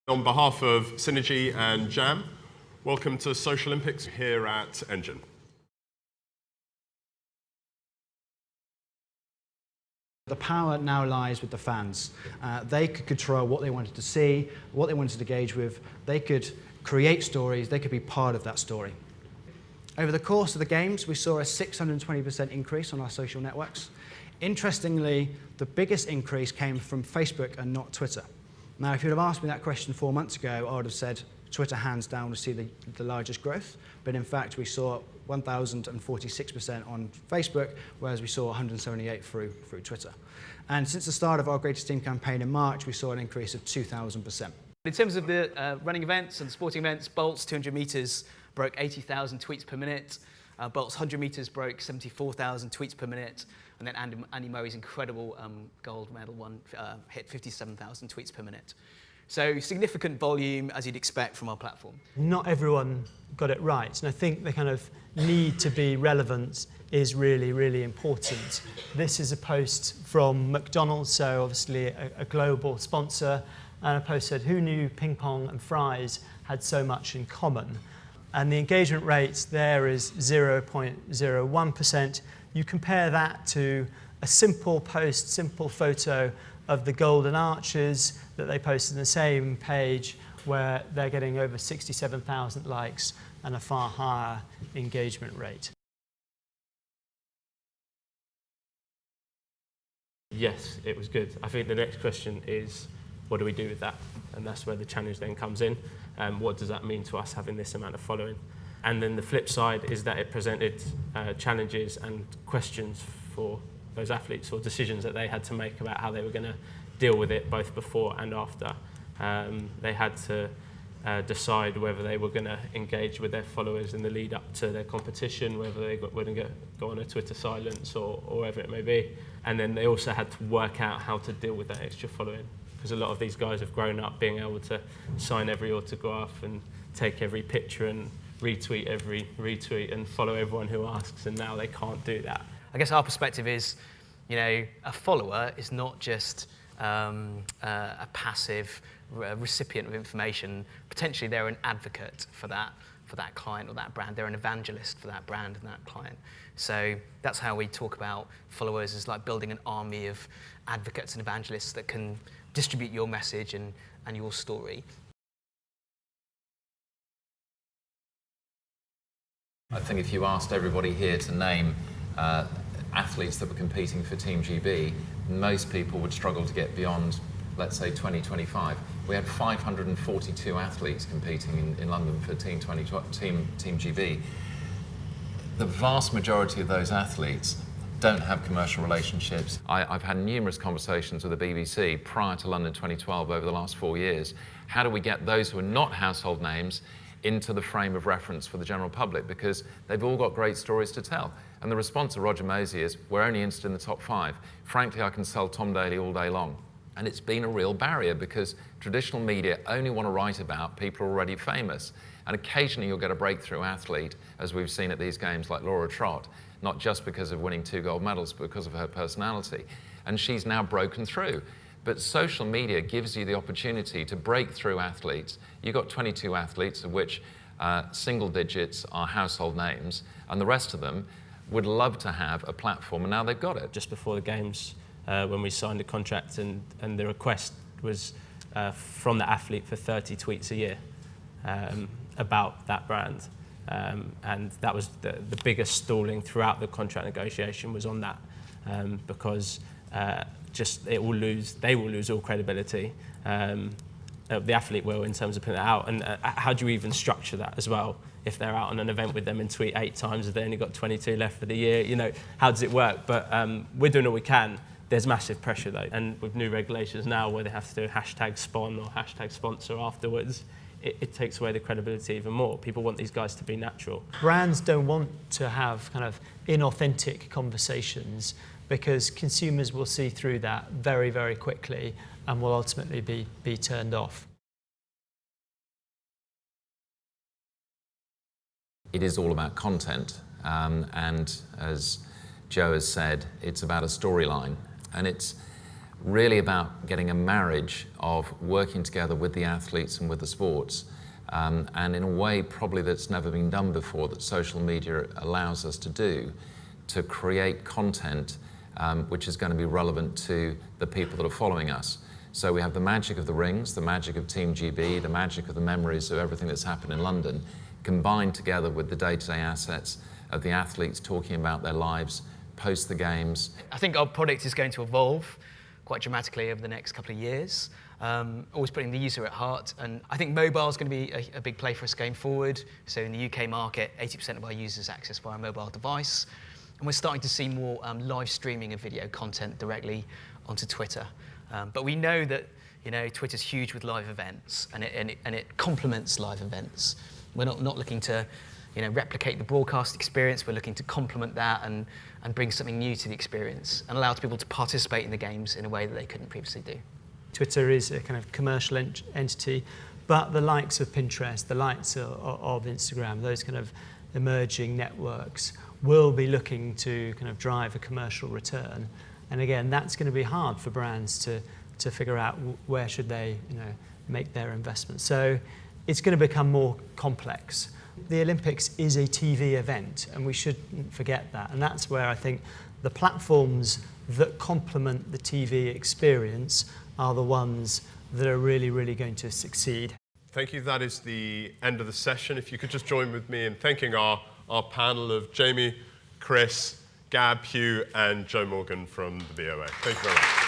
On behalf of Synergy and Jam, welcome to Socialympics here at Engine. The power now lies with the fans. They could control what they wanted to see, what they wanted to engage with. They could create stories, they could be part of that story. Over the course of the games, we saw a 620% increase on our social networks. Interestingly, the biggest increase came from Facebook and not Twitter. Now, if you'd have asked me that question 4 months ago, I would have said Twitter hands down would see the largest growth. But in fact, we saw 1,046% on Facebook, whereas we saw 178 through Twitter. And since the start of our Greatest Team campaign in March, we saw an increase of 2,000%. In terms of the running events and sporting events, Bolt's 200 metres broke 80,000 tweets per minute. Bolt's 100 metres broke 74,000 tweets per minute. And then Andy Murray's incredible gold medal one hit 57,000 tweets per minute. So significant volume, as you'd expect from our platform. Not everyone got it right, and I think the kind of need to be relevant is really, really important. This is a post from McDonald's, so obviously a global sponsor, and a post said, "Who knew ping pong and fries had so much in common?" And the engagement rate there is 0.01%. You compare that to a simple post, simple photo of the Golden Arches that they posted on the same page, where they're getting over 67,000 likes and a far higher engagement rate. Yes, it was good. I think the next question is, what do we do with that? And that's where the challenge then comes in. What does that mean to us having this amount of following? And then the flip side is that it presented challenges and questions for those athletes, or decisions that they had to make about how they were going to deal with it both before and after. They had to decide whether they were going to engage with their followers in the lead up to their competition, whether they were going to go on a Twitter silence or whatever it may be. And then they also had to work out how to deal with that extra following, because a lot of these guys have grown up being able to sign every autograph and take every picture and retweet every retweet and follow everyone who asks, and now they can't do that. I guess our perspective is, you know, a follower is not just a passive recipient of information. Potentially they're an advocate for that client or that brand. They're an evangelist for that brand and that client. So that's how we talk about followers, is like building an army of advocates and evangelists that can distribute your message and your story. I think if you asked everybody here to name athletes that were competing for Team GB, most people would struggle to get beyond, let's say, 2025. We had 542 athletes competing in London for Team GB. The vast majority of those athletes don't have commercial relationships. I've had numerous conversations with the BBC prior to London 2012 over the last 4 years. How do we get those who are not household names into the frame of reference for the general public, because they've all got great stories to tell? And the response of Roger Mosey is, we're only interested in the top 5. Frankly, I can sell Tom Daley all day long. And it's been a real barrier, because traditional media only want to write about people already famous. And occasionally you'll get a breakthrough athlete, as we've seen at these games, like Laura Trott, not just because of winning 2 gold medals, but because of her personality. And she's now broken through. But social media gives you the opportunity to break through athletes. You've got 22 athletes, of which single digits are household names, and the rest of them would love to have a platform, and now they've got it. Just before the games, when we signed a contract, and the request was from the athlete for 30 tweets a year about that brand. And that was the biggest stalling throughout the contract negotiation, was on that, because they will lose all credibility. The athlete will, in terms of putting it out. And how do you even structure that as well? If they're out on an event with them and tweet 8 times, if they only got 22 left for the year, you know, how does it work? But we're doing all we can. There's massive pressure though, and with new regulations now where they have to do #spawn or #sponsor afterwards, it takes away the credibility even more. People want these guys to be natural. Brands don't want to have kind of inauthentic conversations, because consumers will see through that very, very quickly and will ultimately be turned off. It is all about content, and as Joe has said, it's about a storyline. And it's really about getting a marriage of working together with the athletes and with the sports, and in a way probably that's never been done before, that social media allows us to do, to create content which is going to be relevant to the people that are following us. So we have the magic of the rings, the magic of Team GB, the magic of the memories of everything that's happened in London, combined together with the day-to-day assets of the athletes talking about their lives post the games. I think our product is going to evolve quite dramatically over the next couple of years, always putting the user at heart. And I think mobile is going to be a big play for us going forward. So in the UK market, 80% of our users access via a mobile device. And we're starting to see more live streaming of video content directly onto Twitter. But we know that Twitter's huge with live events, and it complements live events. We're not looking to replicate the broadcast experience. We're looking to complement that and bring something new to the experience and allow people to participate in the games in a way that they couldn't previously do. Twitter is a kind of commercial entity, but the likes of Pinterest, the likes of Instagram, those kind of emerging networks will be looking to kind of drive a commercial return. And again, that's going to be hard for brands to figure out where should they make their investments. So it's going to become more complex. The Olympics is a TV event, and we shouldn't forget that. And that's where I think the platforms that complement the TV experience are the ones that are really, really going to succeed. Thank you. That is the end of the session. If you could just join with me in thanking our panel of Jamie, Chris, Gab, Hugh, and Joe Morgan from the BOA. Thank you very much.